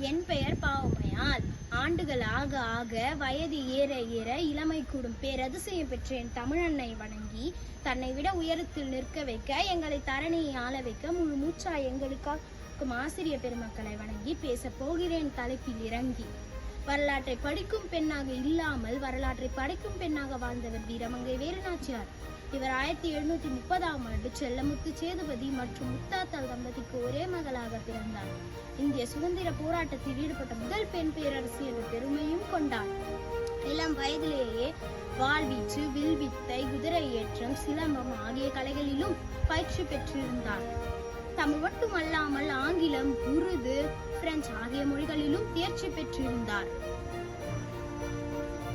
என் பெயர் பாவமையால். ஆண்டுகள் ஆக ஆக வயது ஏற ஏற இளமை கூடும் பேரதிசயம் பெற்ற என் தமிழன்னை வணங்கி தன்னை விட உயரத்தில் நிற்க வைக்க எங்களை தரணியை ஆள வைக்க முழு மூச்சா எங்களுக்காக்கும் ஆசிரிய பெருமக்களை வணங்கி பேச போகிறேன் தலைப்பில் இறங்கி. வரலாற்றை படிக்கும் பெண்ணாக இல்லாமல் வரலாற்றை படைக்கும் பெண்ணாக வாழ்ந்தவர் வீரமங்கை வேலுநாச்சியார். இவர் 1730ஆம் ஆண்டு செல்லமுத்து சேதுபதி மற்றும் முத்தாத்தாள் தம்பதிக்கு ஒரே மகளாக பிறந்தார். இந்திய சுதந்திர போராட்டத்தில் ஈடுபட்ட முதல் பெண் பேரரசு என்ற பெருமையும் கொண்டார். இளம் வயதிலேயே வாழ்வீச்சு, வில்வித்தை, குதிரை ஏற்றம், சிலம்பம் ஆகிய கலைகளிலும் பயிற்சி பெற்றிருந்தார். தமிழ் மட்டுமல்லாமல் ஆங்கிலம், உருது, பிரெஞ்சு ஆகிய மொழிகளிலும் தேர்ச்சி பெற்றிருந்தார்.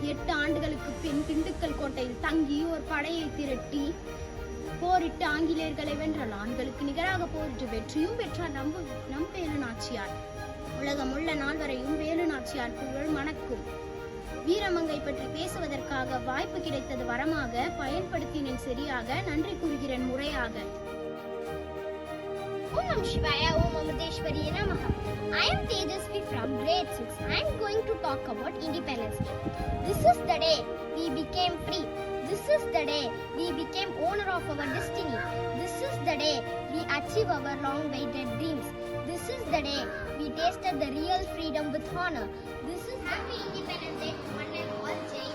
8 ஆண்டுகளுக்கு பின் திண்டுக்கல் கோட்டையில் தங்கி ஒரு படையை திரட்டி போரிட்டு ஆங்கிலேயர்களை வென்றார். ஆண்களுக்கு நிகராக போரிட்டு வெற்றியும் பெற்றார் நம் வேலுநாச்சியார். உலகமுள்ள நாள் வரையும் வேலுநாச்சியார் புகழ் மணக்கும். வீரமங்கை பற்றி பேசுவதற்காக வாய்ப்பு கிடைத்தது வரமாக, பயன்படுத்தினேன் சரியாக, நன்றி கூறுகிறேன் முறையாக. Om Namah Shivaya, Om Amadeshwariye Namaha. I am Tejasvi from grade 6. I am going to talk about Independence Day. This is the day we became free. This is the day we became owner of our destiny. This is the day we achieve our long-awaited dreams. This is the day we tasted the real freedom with honor. This is Happy Independence Day, one and all. Jai